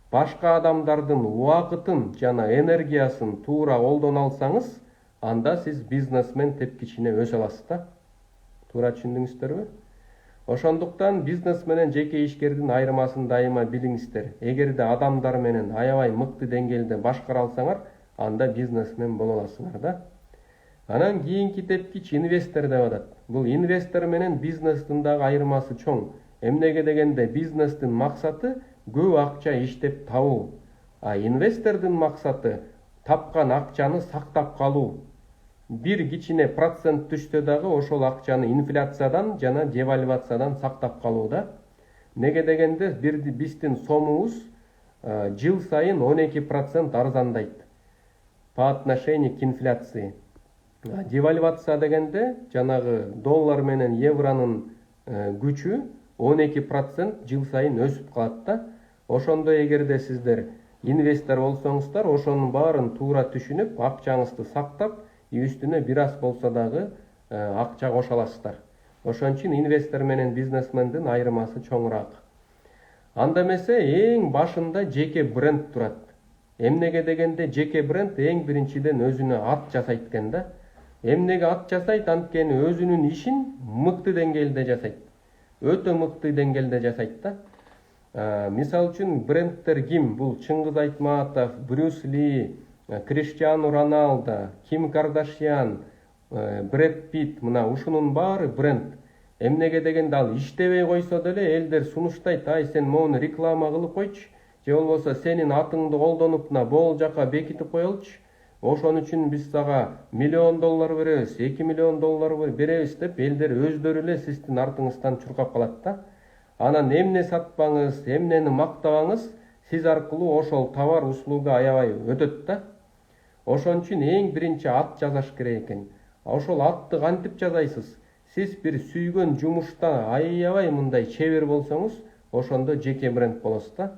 Башка адамдардын убакытын жана энергиясын туура колдоно алсаңыз, анда сиз бизнесмен тепкичине өсө аласыз да. Туура түшүндүңүздөрбү? Ошондуктан бизнес менен жеке ишкердин айырмасын дайыма билиңиздер. Эгерде адамдар менен аябай мыкты деңгээлде башкара алсаңар, анда бизнесмен боло аласыңар да. Анан кийинки тепкич инвестор деп атат. Бул инвестор менен бизнестин дагы айырмасы чоң. Эмнеге дегенде бизнестин максаты көп акча иштеп табуу. Инвестордун максаты тапкан акчаны сактап калуу. Бир кичине процент түштө дагы ошол акчаны инфляциядан жана девальвациядан сактап калуу да. Неге дегенде биздин сомубуз жыл сайын 12% арзандайт по отношению к инфляции. Девальвация дегенде жанагы доллар менен евронун күчү 12% жыл сайын өсүп калат да. Ошондой эгерде сиздер инвестор болсоңуздар, ошонун баарын туура түшүнүп, акчаңызды сактап, үстүнө бир аз болсо дагы акча кошо аласыздар. Ошон үчүн инвестор менен бизнесмендин айырмасы чоңураак. Анда эмесе эң башында жеке бренд турат. Эмнеге дегенде жеке бренд эң биринчиден өзүнө ат жасайт экен да. Эмнеге ат жасайт? Анткени өзүнүн ишин мыкты деңгээлде жасайт. Өтө мыкты деңгээлде жасайт да. Мисалы үчүн брендтер ким? Бул Чыңгыз Айтматов, Брюс Ли, Криштиану Роналдо, Ким Кардашьян, Брэд Питт, мына ушунун баары бренд. Эмнеге дегенде ал иштебей койсо деле элдер сунуштайт, ай сен моуну реклама кылып койчу, же болбосо сенин атыңды колдонуп могул жака бекитип коелучу. Ошон үчүн биз сага $1,000,000 беребиз, $2 миллион беребиз деп элдер өздөрү эле сиздин артыңыздан чуркап калат да. Анан эмне сатпаңыз, эмнени мактабаңыз, сиз аркылуу ошол товар услуга аябай өтөт да. Ошон үчүн эң биринчи ат жасаш керек экен. Ошол атты кантип жасайсыз? Сиз бир сүйгөн жумушта аябай мындай чебер болсоңуз, ошондо жеке бренд болосуз да.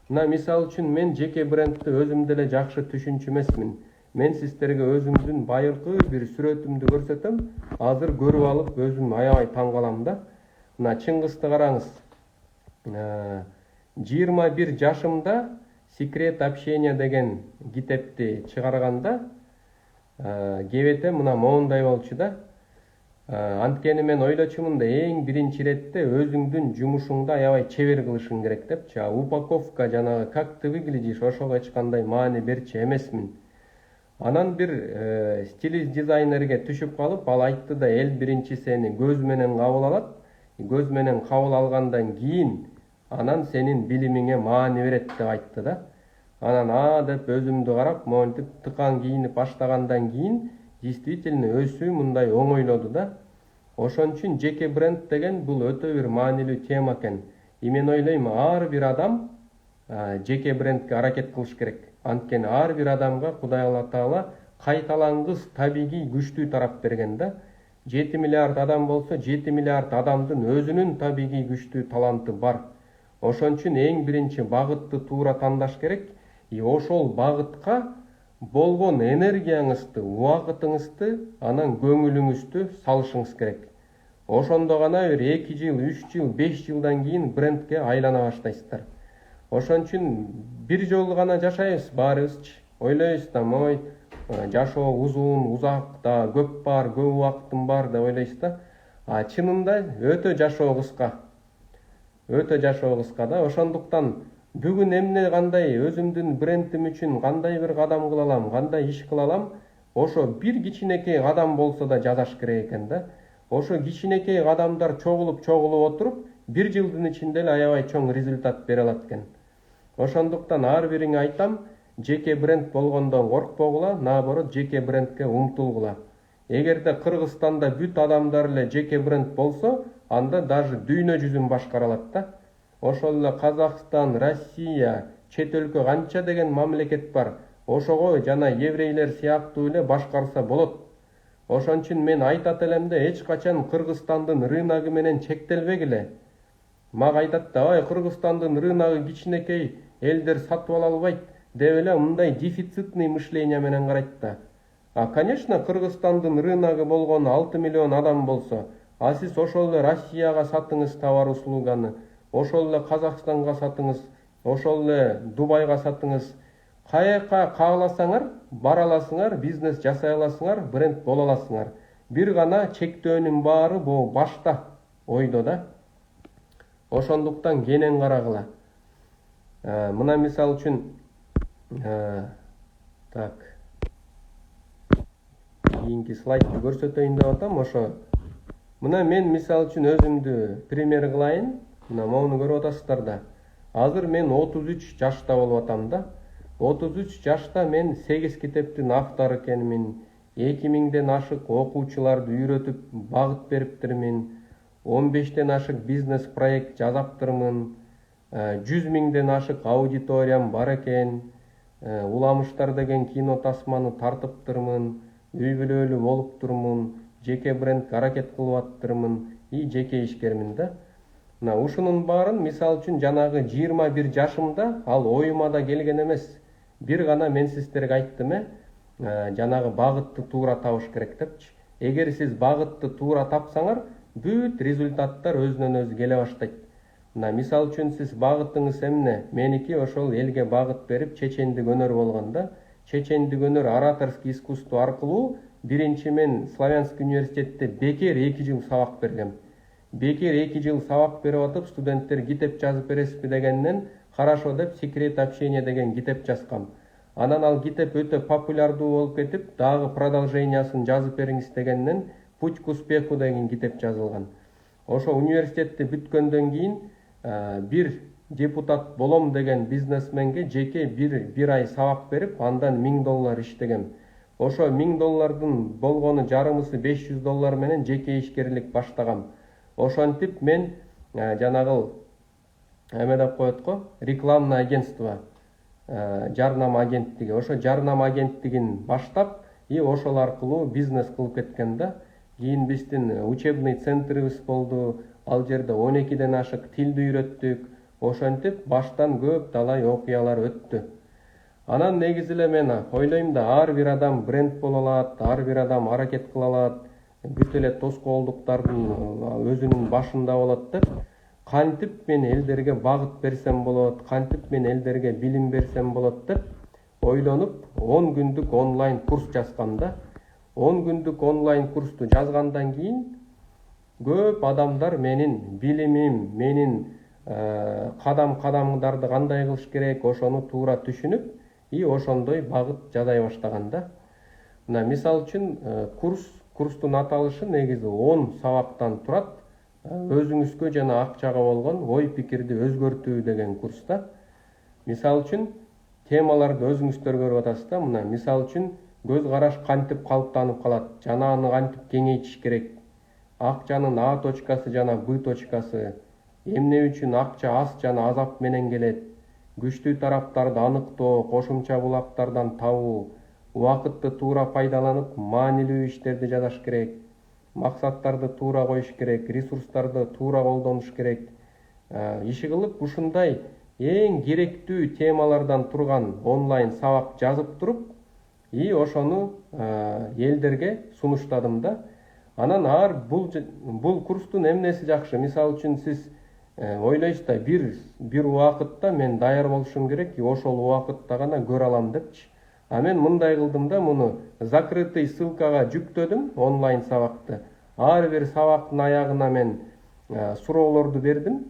Мына мисал үчүн мен жеке брендти өзүм деле жакшы түшүнчү эмесмин. Мен сиздерге өзүмдүн байыркы бир сүрөтүмдү көрсөтөм. Азыр көрүп алып өзүм аябай таң калам да. Мына Чыңгызды караңыз. 21 жашымда Секрет общения деген китепти чыгарганда кебете мына моундай болчу да. Анткени мен ойлочумун да эң биринчи иретте өзүңдүн жумушуңду аябай чебер кылышың керек депчи. Упаковка жанагы как ты выглядишь ошого эч кандай маани берчү эмесмин. Анан бир стилист дизайнерге түшүп калып, ал айтты да эл биринчи сени көз менен кабыл алат. Көз менен кабыл алгандан кийин анан сенин билимиңе маани берет деп айтты да. Анан деп өзүмдү карап, монтип тыкан кийинип баштагандан кийин действительно өсүү мындай оңойлоду да. Ошон үчүн жеке бренд деген бул өтө бир маанилүү тема экен. Мен ойлойм, ар бир адам жеке брендке аракет кылыш керек. Анткени ар бир адамга Кудай Алла Таала кайталангыс табигый күчтүү тарап берген да. 7 миллиард адам болсо, 7 миллиард адамдын өзүнүн табигый күчтүү таланты бар. Ошон үчүн эң биринчи багытты туура тандаш керек. Ошол багытка болгон энергияңызды, убакытыңызды, анан көңүлүңүздү салышыңыз керек. Ошондо гана бир 2 жыл, 3 жыл, 5 жылдан кийин брендке айлана баштайсыздар. Ошон үчүн бир жолу гана жашайбыз баарыбызчы. Ойлойбуз да, мой жашоо узун, узак да, көп бар, көп убактым бар деп ойлойсуз да. Чынында өтө жашоо кыска. Өтө жашоо кыска да. Ошондуктан бүгүн эмне кандай өзүмдүн брендим үчүн кандай бир кадам кыла алам, кандай иш кыла алам, ошо бир кичинекей кадам болсо да жасаш керек экен да. Ошо кичинекей кадамдар чогулуп отуруп, бир жылдын ичинде эле аябай чоң результат бере алат экен. Ошондуктан ар бириңе айтам, жеке бренд болгондон коркпогула, наоборот жеке брендке умтулгула. Эгерде Кыргызстанда бүт адамдар эле жеке бренд болсо, анда даже дүйнө жүзүн башкара алат да. Ошол эле Казакстан, Россия, чет өлкө канча деген мамлекет бар. Ошого жана еврейлер сыяктуу эле башкарса болот. Ошон үчүн мен айтат элем да, эч качан Кыргызстандын рыногу менен чектелбегиле. Мага айтат да, Кыргызстандын рыногу кичинекей, элдер сатып ала албайт деп эле мындай дефицитный мышление менен карайт да. Конечно, Кыргызстандын рыногу болгону 6 миллион адам болсо, сиз ошол эле Россияга сатыңыз товар услуганы, ошол эле Казакстанга сатыңыз, ошол эле Дубайга сатыңыз. Каяка кааласаңар, бара аласыңар, бизнес жасай аласыңар, бренд боло аласыңар. Бир гана чектөөнүн баары бул башта, ойдо да. Ошондуктан кенен карагыла. Мына мисал үчүн кийинки слайдты көрсөтөйүн деп атам. Ошо мына мен мисал үчүн өзүмдү пример кылайын. Мына моуну көрүп атасыздар да. Азыр мен 33 жашта болуп атам да. 33 жашта мен 8 китептин автору экенмин. 2000ден ашык окуучуларды үйрөтүп багыт бериптирмин. 15ден ашык бизнес проект жазаптырмын. 100 миңден ашык аудиториям бар экен. Уламыштар деген кино тасманы тартыптырмын. Үй бүлөлүү болуп турмун. Жеке брендке аракет кылып аттырмын. Жеке ишкермин да. Мына ушунун баарын мисал үчүн жанагы 21 жашымда ал оюма да келген эмес. Бир гана мен сиздерге айттым, жанагы багытты туура табыш керек депчи. Эгер сиз багытты туура тапсаңар, бүт результаттар өзүнөн өзү келе баштайт. Мына мисал үчүн сиз багытыңыз эмне? Меники ошол элге багыт берип чечендик өнөр болгон да. Чечендик өнөр ораторский искусство аркылуу биринчи мен Славянский университетте бекер 2 жыл сабак бергем. Бекер 2 жыл сабак берип атып, студенттер китеп жазып бересизби дегенден хорошо деп Секрет общения деген китеп жазгам. Анан ал китеп өтө популярдуу болуп кетип, дагы продолжениясын жазып бериңиз дегенден Путь к успеху деген китеп жазылган. Ошо университетти бүткөндөн кийин бир депутат болом деген бизнесменге жеке бир ай сабак берип, андан $1000 иштегем. Ошо $1000 болгону жарымысы $500 менен жеке ишкерлик баштагам. Ошентип мен жанагы эме деп коет го, рекламный агентство, жарнама агенттиги. Ошо жарнама агенттигин баштап, ошол аркылуу бизнес кылып кеткен да. Кийин биздин учебный центрибиз болду. Ал жерде 12ден ашык тилди үйрөттүк. Ошентип баштан көп талай окуялар өттү. Анан негизи эле мен ойлойм да, ар бир адам бренд боло алат, ар бир адам аракет кыла алат, бүт эле тоскоолдуктардын өзүнүн башында болот деп, кантип мен элдерге багыт берсем болот, кантип мен элдерге билим берсем болот деп ойлонуп 10 күндүк онлайн курс жазгам да. 10 күндүк онлайн курсту жазгандан кийин көп адамдар менин билимим, менин кадам-кадамдарды кандай кылыш керек, ошону туура түшүнүп, ошондой багыт жасай баштаган да. Мына мисал үчүн курстун аталышы негизи 10 сабактан турат. Өзүңүзгө жана акчага болгон ой пикирди өзгөртүү деген курста. Мисал үчүн темаларды өзүңүздөр көрүп атасыз да. Мына мисал үчүн көз караш кантип калыптанып калат, жана аны кантип кеңейтиш керек, акчанын А точкасы жана Б точкасы, эмне үчүн акча аз жана азап менен келет, күчтүү тараптарды аныктоо, кошумча булактардан табуу, убакытты туура пайдаланып маанилүү иштерди жасаш керек, максаттарды туура коюш керек, ресурстарды туура колдонуш керек. Иши кылып ушундай эң керектүү темалардан турган онлайн сабак жазып туруп, ошону элдерге сунуштадым да. Анан бул курстун эмнеси жакшы? Мисал үчүн сиз ойлойсуз да, бир убакытта мен даяр болушум керек, ошол убакытта гана көрө алам депчи. Мен мындай кылдым да, муну закрытый ссылкага жүктөдүм, онлайн сабакты. Ар бир сабактын аягына мен суроолорду бердим.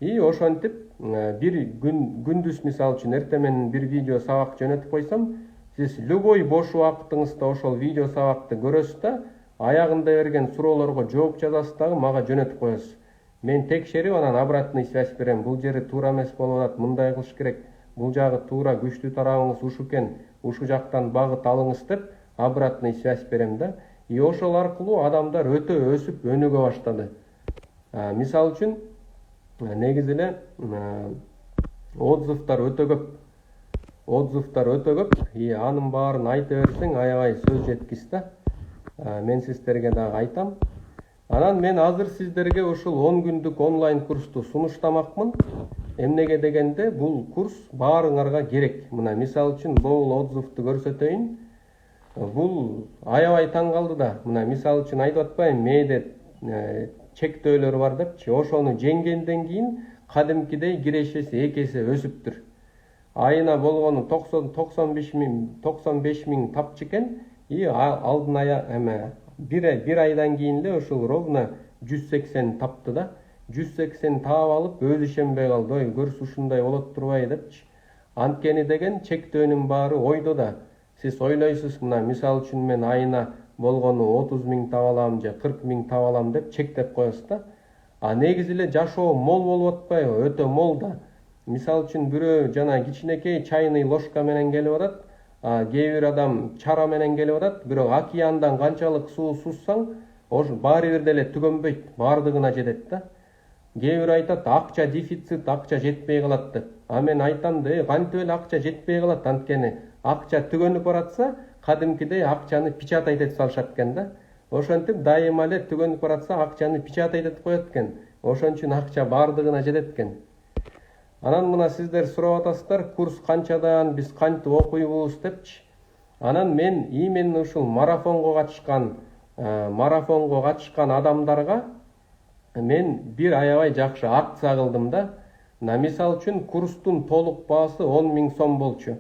Ошентип бир күндүз, мисал үчүн эртең менен бир видео сабак жөнөтүп койсом, сиз любой бош убактыңызда ошол видео сабакты көрөсүз да, аягында берген суроолорго жооп жазасыз дагы мага жөнөтүп коесуз. Мен текшерип, анан обратный связь берем. Бул жери туура эмес болуп атат, мындай кылыш керек. Бул жагы туура, күчтүү тарабыңыз ушу экен, ушу жактан багыт алыңыз деп обратный связь берем да. Ошол аркылуу адамдар өтө өсүп өнүгө баштады. Мисал үчүн негизи эле отзывдар өтө көп. Анын баарын айта берсең аябай сөз жеткис да. Мен сиздерге дагы айтам. Анан мен азыр сиздерге ушул 10 күндүк онлайн курсту сунуштамакмын. Эмнеге дегенде, бул курс баарыңарга керек. Мына мисал үчүн бул отзывды көрсөтөйүн. Бул аябай таң калды да. Мына мисал үчүн айтып атпайм, мээде чектөөлөр бар депчи. Ошону жеңгенден кийин кадимкидей кирешеси 2 эсе өсүптүр. Айына болгону 95 миң тапчы экен. Алдын ая бир айдан кийин эле ушул ровно 180 тапты да. 180 таап алып өзү ишенбей калды. Ой, көрсү ушундай болот турбай депчи. Анткени деген чектөөнүн баары ойдо да. Сиз ойлойсуз, мына мисал үчүн мен айына болгону 30 миң таап алам же 40 миң таап алам деп чектеп коесуз да. Негизи эле жашоо мол болуп атпайбы? Өтө мол да. Мисал үчүн бирөө жана кичинекей чайный ложка менен келип атат. Кээ бир адам чара менен келип атат, бирок океандан канчалык суу суссаң, баары бир деле түгөнбөйт, баардыгына жетет да. Кээ бир айтат, акча дефицит, акча жетпей калат деп. Мен айтам да, кантип эле акча жетпей калат, анткени акча түгөнүп баратса, кадимкидей акчаны печатать этип салышат экен да. Ошентип дайыма эле түгөнүп баратса, акчаны печатать этип коет экен. Ошон үчүн акча баардыгына жетет экен. Анан мына сиздер сурап атасыздар, курс канчадан, биз кантип окуйбуз депчи. Анан мен именно ушул марафонго катышкан адамдарга мен бир аябай жакшы акция кылдым да. Мисал үчүн курстун толук баасы 10 миң сом болчу.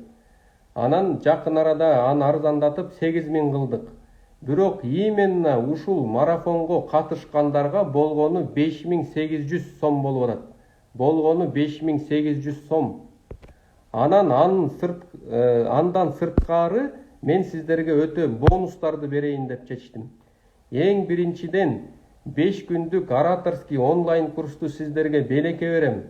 Анан жакын арада аны арзандатып 8 миң кылдык. Бирок именно ушул марафонго катышкандарга болгону 5800 сом болуп атат. Болгону 5800 сом. Андан сырткары мен сиздерге өтө бонустарды берейин деп чечтим. Эң биринчиден 5 күндүк ораторский онлайн курсту сиздерге белекке берем.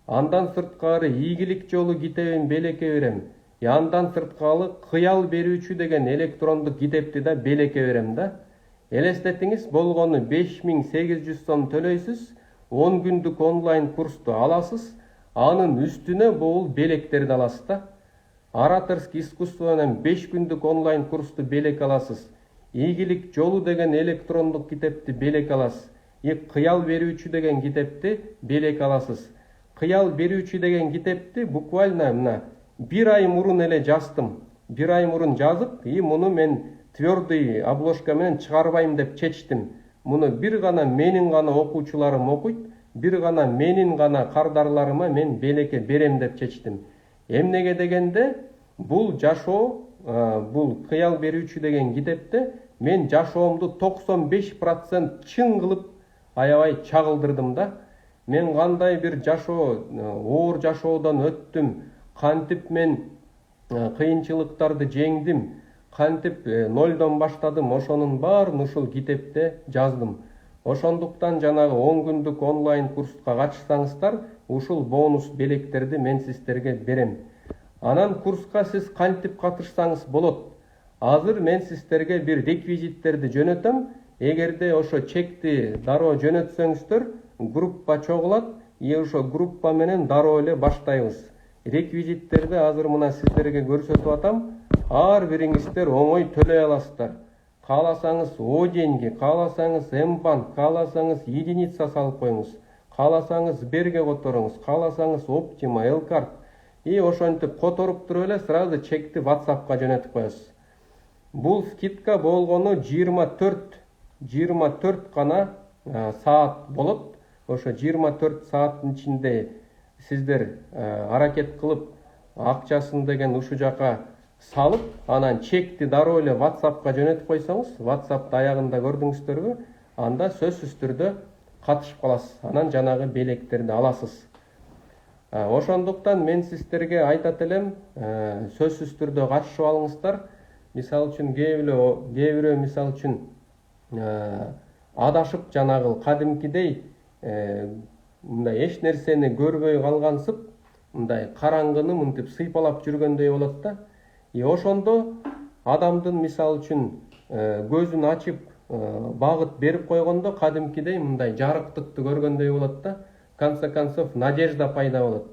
Андан сырткары ийгилик жолу китебин белекке берем. Андан сырткары кыял берүүчү деген электрондук китепти да белекке берем да. Элестетиңиз, болгону 5800 сом төлөйсүз, 10 күндүк онлайн курсту аласыз. Анын үстүнө бул белектерди аласыз да. Ораторский искусствонун 5 күндүк онлайн курсту белек аласыз. Ийгилик жолу деген электрондук китепти белек аласыз. Кыял берүүчү деген китепти белек аласыз. Кыял берүүчү деген китепти буквально мына 1 ай мурун эле жаздым. 1 ай мурун жазып, муну мен твердый обложка менен чыгарбайм деп чечтим. Муну бир гана менин гана окуучуларым окуйт, бир гана менин гана кардарларыма мен белекке берем деп чечтим. Эмнеге дегенде, бул жашоо, бул кыял берүүчү деген китепте мен жашоомду 95% чын кылып аябай чагылдырдым да. Мен кандай бир жашоо, оор жашоодон өттүм, кантип мен кыйынчылыктарды жеңдим, кантип нолдон баштадым, ошонун баарын ушул китепте жаздым. Ошондуктан жанагы 10 күндүк онлайн курска катышсаңыздар, ушул бонус белектерди мен сиздерге берем. Анан курска сиз кантип катышсаңыз болот. Азыр мен сиздерге бир реквизиттерди жөнөтөм. Эгерде ошо чекти дароо жөнөтсөңүздөр, группа чогулат, ошо группа менен дароо эле баштайбыз. Реквизиттерди азыр мына сиздерге көрсөтүп атам. Ар бириңиздер оңой төлөй аласыздар. Кааласаңыз О деньги, кааласаңыз М-банк, кааласаңыз единица салып коюңуз, кааласаңыз Берге которуңуз, кааласаңыз Оптима, Элкарт. Ошентип которуп туруп эле сразу чекти WhatsAppка жөнөтүп коесуз. Бул скидка болгону 24 гана саат болот. Ошо 24 сааттын ичинде сиздер аракет кылып акчасын деген ушу жака салып, анан чекти дароо эле WhatsAppка жөнөтүп койсоңуз, WhatsAppты аягында көрдүңүздөрбү, анда сөзсүз түрдө катышып каласыз. Анан жанагы белектерди аласыз. Ошондуктан мен сиздерге айтат элем, сөзсүз түрдө катышып алыңыздар. Мисалы үчүн кээ бирөө мисалы үчүн адашып жанагы кадимкидей мындай эч нерсени көрбөй калгансып, мындай караңгыны мынтип сыйпалап жүргөндөй болот да. Ошондо адамдын мисалы үчүн көзүн ачып багыт берип койгондо кадимкидей мындай жарыктыкты көргөндөй болот да. Конце концов надежда пайда болот.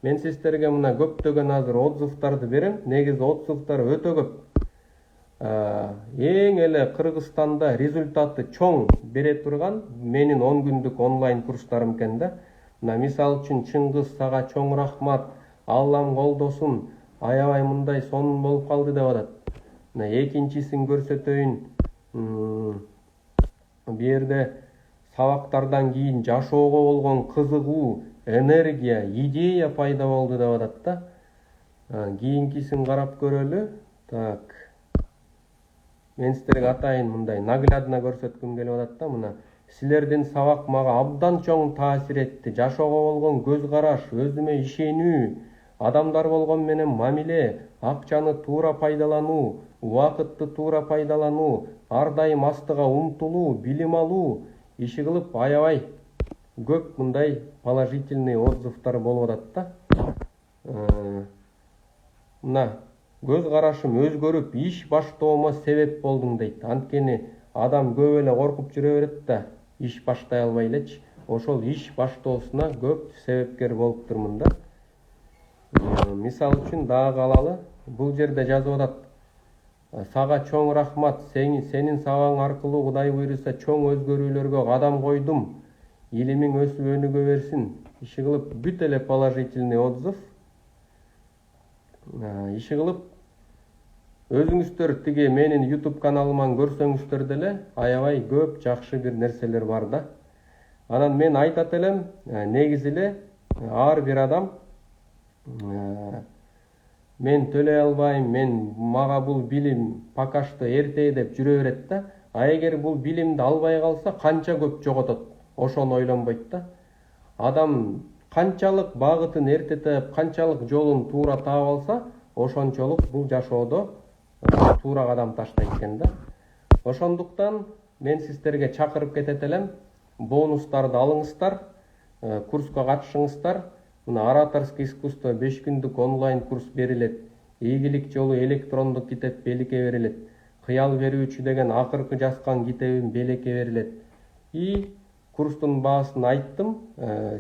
Мен сиздерге мына көптөгөн азыр отзывдарды берем. Негизи отзывдар өтө көп. Эң эле Кыргызстанда результаты чоң бере турган менин 10 күндүк онлайн курстарым экен да. Мына мисалы үчүн Чыңгыз сага чоң рахмат, Аллам колдосун, аябай мындай сонун болуп калды деп атат. Мына экинчисин көрсөтөйүн. Бу жерде сабактардан кийин жашоого болгон кызыгуу, энергия, идея пайда болду деп атат да. Кийинкисин карап көрөлү. Так. Мен сиздерге атайын мындай наглядно көрсөткүм келип атат да. Мына силердин сабак мага абдан чоң таасир этти. Жашоого болгон көз караш, өзүмө ишенүү, адамдар болгон менен мамиле, акчаны туура пайдалануу, убакытты туура пайдалануу, ар дайым астыга умтулуу, билим алуу, иши кылып аябай көп мындай положительный отзывдар болуп атат да. Мына көз карашым өзгөрүп, иш баштоомо себеп болдуң дейт. Анткени адам көп эле коркуп жүрө берет да, иш баштай албай элечи. Ошол иш баштоосуна көп себепкер болуптурмун да. Мисалы үчүн дагы калалы. Бул жерде жазып атат. Сага чоң рахмат, сенин сабаң аркылуу Кудай буйруса чоң өзгөрүүлөргө кадам койдум. Илимиң өсүп өнүгө берсин. Иши кылып бүт эле положительный отзыв. Иши кылып өзүңүздөр тиги менин YouTube каналыман көрсөңүздөр деле аябай көп жакшы бир нерселер бар да. Анан мен айтат элем, негизи эле ар бир адам мен төлөй албайм, мага бул билим пока что эрте деп жүрө берет да. Эгер бул билимди албай калса, канча көп жоготот, ошону ойлонбойт да. Адам канчалык багытын эртетип, канчалык жолун туура таап алса, ошончолук бул жашоодо туура кадам таштайт экен да. Ошондуктан мен сиздерге чакырып кетет элем, бонустарды алыңыздар, курска катышыңыздар. Мына ораторский искусство 5 күндүк онлайн курс берилет. Ийгилик жолу электрондук китеп белекке берилет. Кыял берүүчү деген акыркы жазган китебим белекке берилет. курстун баасын айттым.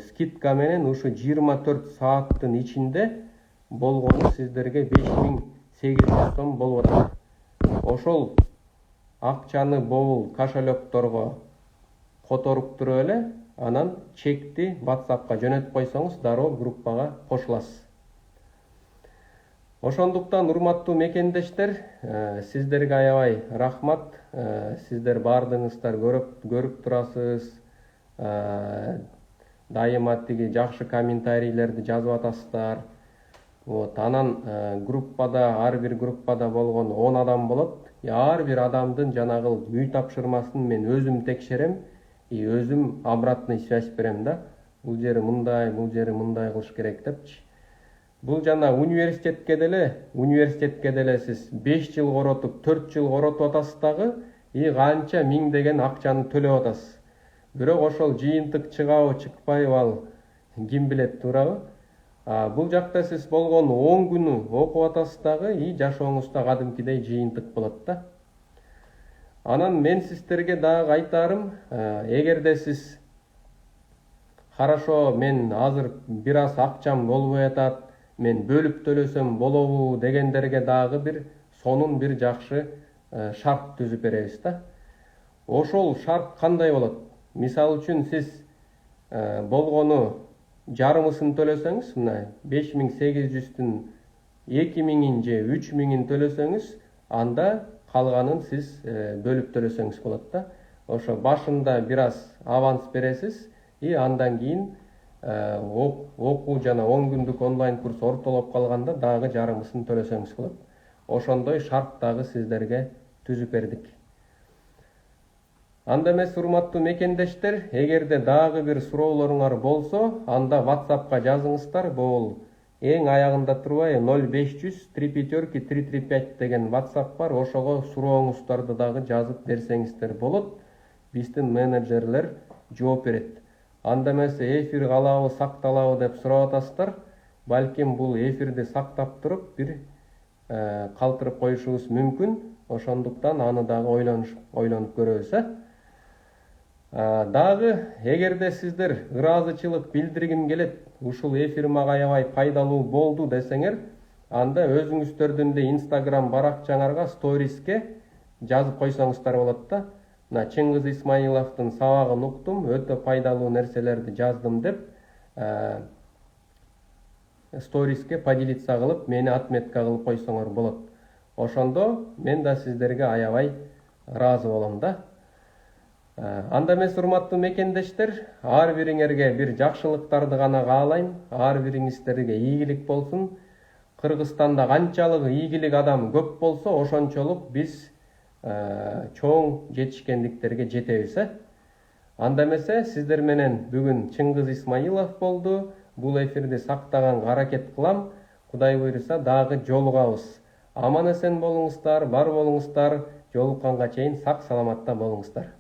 Скидка менен ушу 24 сааттын ичинде болгону сиздерге 5800 сом болуп атат. Ошол акчаны бобул кошелекторго которуп туруп эле, анан чекти WhatsAppка жөнөтүп койсоңуз, дароо группага кошуласыз. Ошондуктан урматтуу мекендештер, сиздерге аябай рахмат. Сиздер бардыгыңыздар көрүп турасыз. Дайыма тиги жакшы комментарийлерди жазып атасыздар. Анан группада, ар бир группада болгон 10 адам болот. Ар бир адамдын жанагыл үй тапшырмасын мен өзүм текшерем, өзүм обратный связь берем да. Бул жери мындай, бул жери мындай кылыш керек депчи. Бул жана университетке деле сиз 5 жыл коротуп, 4 жыл коротуп атасыз дагы, канча миңдеген акчаны төлөп атасыз. Бирок ошол жыйынтык чыгабы, чыкпайбы, ал ким билет, туурабы? Бул жакта сиз болгон 10 күнү окуп атасыз дагы, жашооңузда кадимкидей жыйынтык болот да. Анан мен сиздерге дагы айтарым, эгерде сиз хорошо, мен азыр бир аз акчам болбой атат, мен бөлүп төлөсөм болобу дегендерге дагы бир сонун бир жакшы шарт түзүп беребиз да. Ошол шарт кандай болот? Мисалы үчүн сиз болгону жарымысын төлөсөңүз, мына 5800-тün 2000-ин же 3000-ин төлөсөңүз, анда калганын сиз бөлүп төлөсөңүз болот да. Ошо башында бир аз аванс бересиз, андан кийин окуу жана 10 күндүк онлайн курс ортолоп калганда дагы жарымысын төлөсөңүз болот. Ошондой шарт дагы сиздерге түзүп бердик. Анда эмес, урматтуу мекендештер, эгерде дагы бир суроолоруңар болсо, анда WhatsAppка жазыңыздар. Бул эң аягында турбайбы 0500 354 335 деген WhatsApp бар. Ошого сурооңуздарды дагы жазып берсеңиздер болот. Биздин менеджерлер жооп берет. Анда эмес, эфир калабы, сакталабы деп сурап атасыздар. Балким бул эфирди сактап туруп бир калтырып коюшубуз мүмкүн. Ошондуктан аны дагы ойлонуп көрөбүз. Дагы эгерде сиздер ыраазычылык билдиргим келет, ушул эфир мага аябай пайдалуу болду десеңер, анда өзүңүздөрдүн да Instagram баракчаңарга сториске жазып койсоңуздар болот да. Мына Чыңгыз Исмаиловдун сабагын уктум, өтө пайдалуу нерселерди жаздым деп сториске поделиться кылып, мени отметка кылып койсоңор болот. Ошондо мен да сиздерге аябай ыраазы болом да. Анда эмес, урматтуу мекендештер, ар бириңерге бир жакшылыктарды гана каалайм. Ар бириңиздерге ийгилик болсун. Кыргызстанда канчалык ийгилик адам көп болсо, ошончолук биз чоң жетишкендиктерге жетебиз. Анда эмесе, сиздер менен бүгүн Чыңгыз Исмаилов болду. Бул эфирди сактаганга аракет кылам. Кудай буйруса дагы жолугабыз. Аман эсен болуңуздар, бар болуңуздар. Жолукканга чейин сак саламатта болуңуздар.